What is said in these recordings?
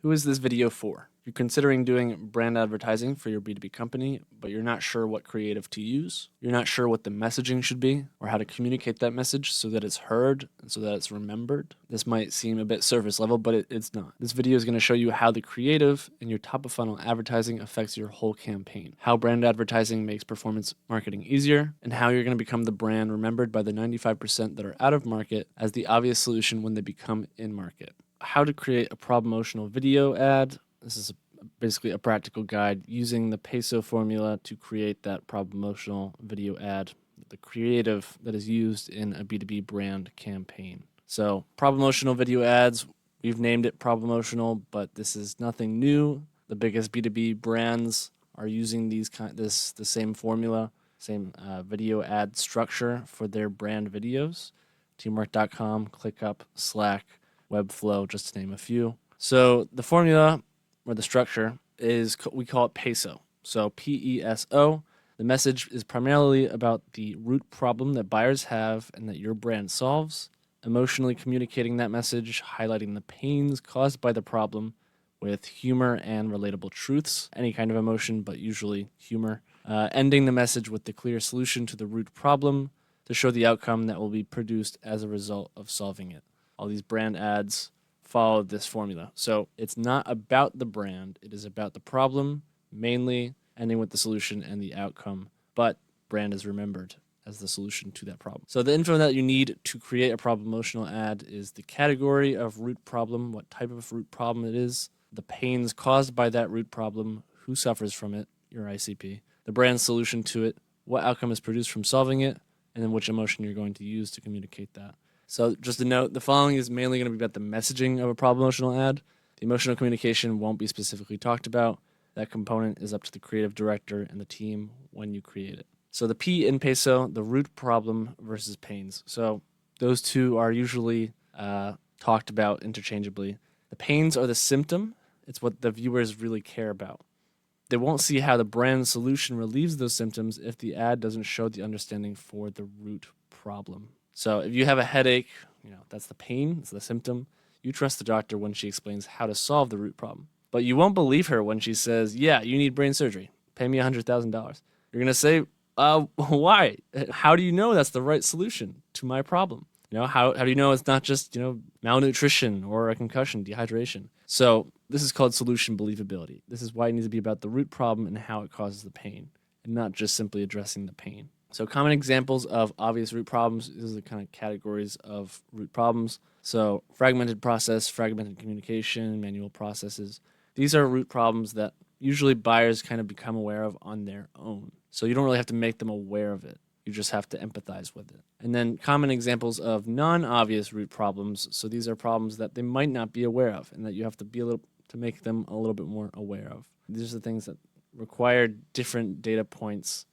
Who is this video for? You're considering doing brand advertising for your B2B company, but you're not sure what creative to use. You're not sure what the messaging should be or how to communicate that message so that it's heard and so that it's remembered. This might seem a bit surface level, but it's not. This video is going to show you how the creative in your top of funnel advertising affects your whole campaign, how brand advertising makes performance marketing easier, and how you're going to become the brand remembered by the 95% that are out of market as the obvious solution when they become in market. How to create a promotional video ad. This is basically a practical guide using the peso formula to create that promotional video ad, the creative that is used in a B2B brand campaign. So promotional video ads, we've named it Problemotional, but this is nothing new. The biggest B2B brands are using the same formula, same video ad structure for their brand videos. Teamwork.com, ClickUp, Slack, Webflow, just to name a few. So the formula or the structure is, we call it PESO. So PESO. The message is primarily about the root problem that buyers have and that your brand solves, emotionally communicating that message, highlighting the pains caused by the problem with humor and relatable truths, any kind of emotion, but usually humor, ending the message with the clear solution to the root problem to show the outcome that will be produced as a result of solving it. All these brand ads follow this formula. So it's not about the brand, it is about the problem, mainly ending with the solution and the outcome, but brand is remembered as the solution to that problem. So the info that you need to create a promotional ad is the category of root problem, what type of root problem it is, the pains caused by that root problem, who suffers from it, your ICP, the brand solution to it, what outcome is produced from solving it, and then which emotion you're going to use to communicate that. So just a note, the following is mainly going to be about the messaging of a promotional ad. The emotional communication won't be specifically talked about. That component is up to the creative director and the team when you create it. So the P in peso, the root problem versus pains. So those two are usually talked about interchangeably. The pains are the symptom. It's what the viewers really care about. They won't see how the brand solution relieves those symptoms if the ad doesn't show the understanding for the root problem. So if you have a headache, that's the pain, it's the symptom. You trust the doctor when she explains how to solve the root problem. But you won't believe her when she says, yeah, you need brain surgery. Pay me $100,000. You're going to say, why? How do you know that's the right solution to my problem? How do you know it's not just, malnutrition or a concussion, dehydration? So this is called solution believability. This is why it needs to be about the root problem and how it causes the pain, and not just simply addressing the pain. So common examples of obvious root problems, these are the kind of categories of root problems. So fragmented process, fragmented communication, manual processes. These are root problems that usually buyers kind of become aware of on their own. So you don't really have to make them aware of it. You just have to empathize with it. And then common examples of non-obvious root problems. So these are problems that they might not be aware of and that you have to be to make them a little bit more aware of. These are the things that require different data points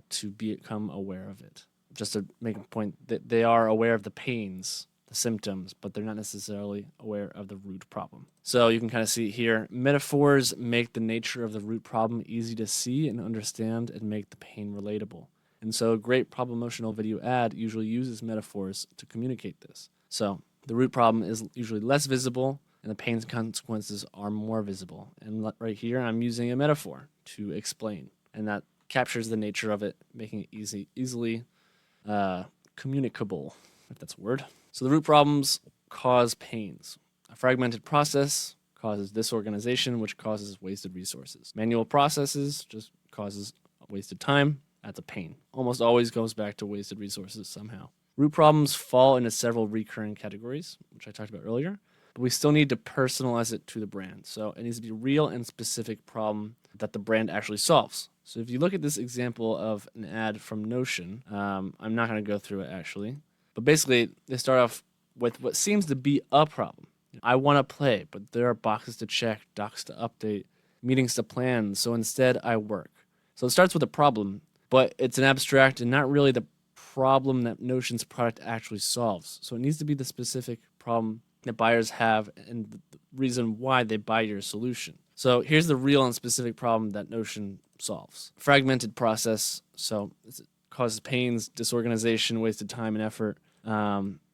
to become aware of it. Just to make a point that they are aware of the pains, the symptoms, but they're not necessarily aware of the root problem. So you can kind of see here, metaphors make the nature of the root problem easy to see and understand and make the pain relatable. And so a great promotional video ad usually uses metaphors to communicate this. So the root problem is usually less visible and the pains and consequences are more visible. And right here, I'm using a metaphor to explain, and that captures the nature of it, making it easily communicable, if that's a word. So the root problems cause pains. A fragmented process causes disorganization, which causes wasted resources. Manual processes just causes wasted time. That's a pain. Almost always goes back to wasted resources somehow. Root problems fall into several recurring categories, which I talked about earlier, but we still need to personalize it to the brand. So it needs to be a real and specific problem that the brand actually solves. So if you look at this example of an ad from Notion, I'm not going to go through it actually, but basically they start off with what seems to be a problem. I want to play, but there are boxes to check, docs to update, meetings to plan, so instead I work. So it starts with a problem, but it's an abstract and not really the problem that Notion's product actually solves. So it needs to be the specific problem that buyers have and the reason why they buy your solution. So here's the real and specific problem that Notion solves. Fragmented process, so it causes pains, disorganization, wasted time and effort.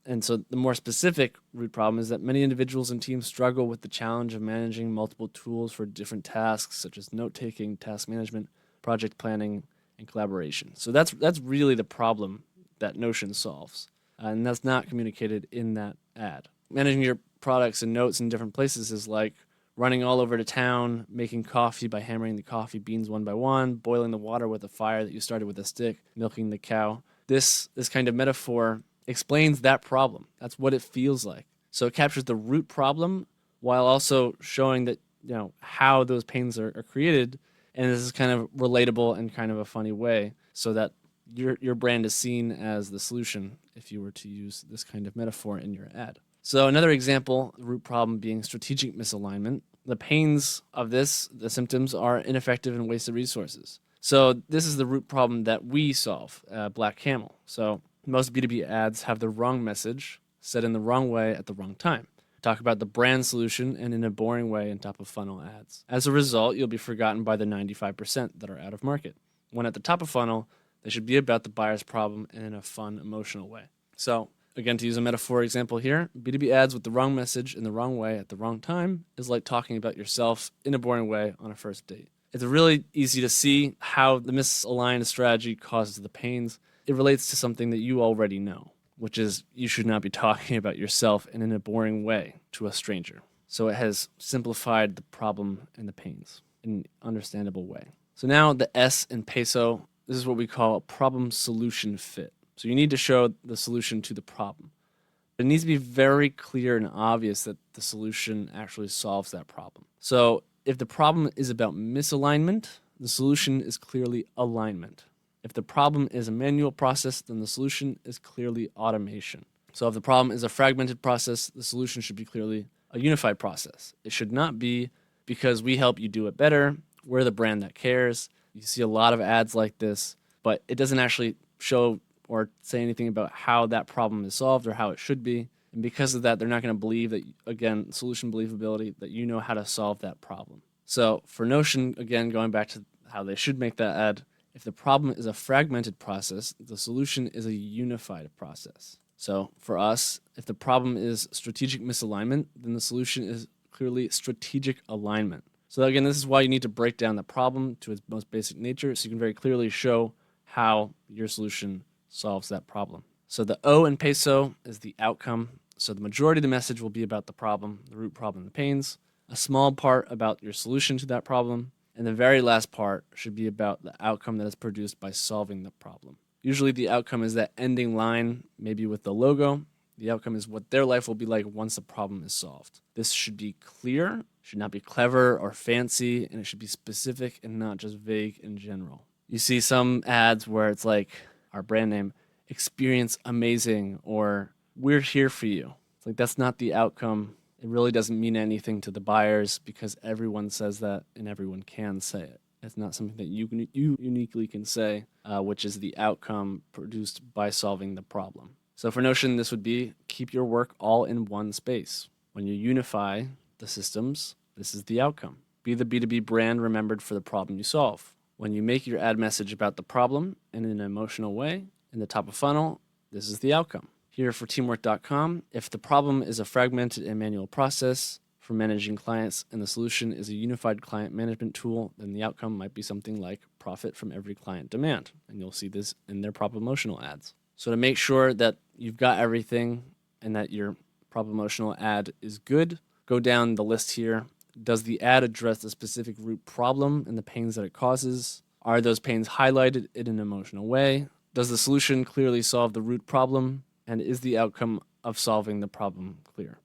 And so the more specific root problem is that many individuals and teams struggle with the challenge of managing multiple tools for different tasks, such as note-taking, task management, project planning, and collaboration. So that's really the problem that Notion solves. And that's not communicated in that ad. Managing your products and notes in different places is like running all over to town, making coffee by hammering the coffee beans one by one, boiling the water with a fire that you started with a stick, milking the cow. This kind of metaphor explains that problem. That's what it feels like. So it captures the root problem while also showing that, how those pains are created. And this is kind of relatable in kind of a funny way so that your brand is seen as the solution if you were to use this kind of metaphor in your ad. So another example, the root problem being strategic misalignment. The pains of this, the symptoms, are ineffective and wasted resources. So this is the root problem that we solve at Black Camel. So most B2B ads have the wrong message said in the wrong way at the wrong time. Talk about the brand solution and in a boring way in top of funnel ads. As a result, you'll be forgotten by the 95% that are out of market. When at the top of funnel, they should be about the buyer's problem and in a fun, emotional way. So again, to use a metaphor example here, B2B ads with the wrong message in the wrong way at the wrong time is like talking about yourself in a boring way on a first date. It's really easy to see how the misaligned strategy causes the pains. It relates to something that you already know, which is you should not be talking about yourself in a boring way to a stranger. So it has simplified the problem and the pains in an understandable way. So now the S in peso, this is what we call a problem solution fit. So you need to show the solution to the problem. It needs to be very clear and obvious that the solution actually solves that problem. So if the problem is about misalignment, the solution is clearly alignment. If the problem is a manual process, then the solution is clearly automation. So if the problem is a fragmented process, the solution should be clearly a unified process. It should not be because we help you do it better, we're the brand that cares. You see a lot of ads like this, but it doesn't actually show or say anything about how that problem is solved or how it should be. And because of that, they're not going to believe that, again, solution believability, that you know how to solve that problem. So for Notion, again, going back to how they should make that ad, if the problem is a fragmented process, the solution is a unified process. So for us, if the problem is strategic misalignment, then the solution is clearly strategic alignment. So again, this is why you need to break down the problem to its most basic nature so you can very clearly show how your solution solves that problem. So the O in peso is the outcome. So the majority of the message will be about the problem, the root problem, the pains, a small part about your solution to that problem, and the very last part should be about the outcome that is produced by solving the problem. Usually the outcome is that ending line, maybe with the logo. The outcome is what their life will be like once the problem is solved. This should be clear, should not be clever or fancy, and it should be specific and not just vague in general. You see some ads where it's like our brand name, experience amazing, or we're here for you. It's like that's not the outcome. It really doesn't mean anything to the buyers because everyone says that and everyone can say it. It's not something that you uniquely can say, which is the outcome produced by solving the problem. So for Notion, this would be keep your work all in one space. When you unify the systems, this is the outcome. Be the B2B brand remembered for the problem you solve. When you make your ad message about the problem in an emotional way, in the top of funnel, this is the outcome. Here for teamwork.com, if the problem is a fragmented and manual process for managing clients and the solution is a unified client management tool, then the outcome might be something like profit from every client demand. And you'll see this in their Problemotional ads. So to make sure that you've got everything and that your Problemotional ad is good, go down the list here. Does the ad address the specific root problem and the pains that it causes? Are those pains highlighted in an emotional way? Does the solution clearly solve the root problem? And is the outcome of solving the problem clear?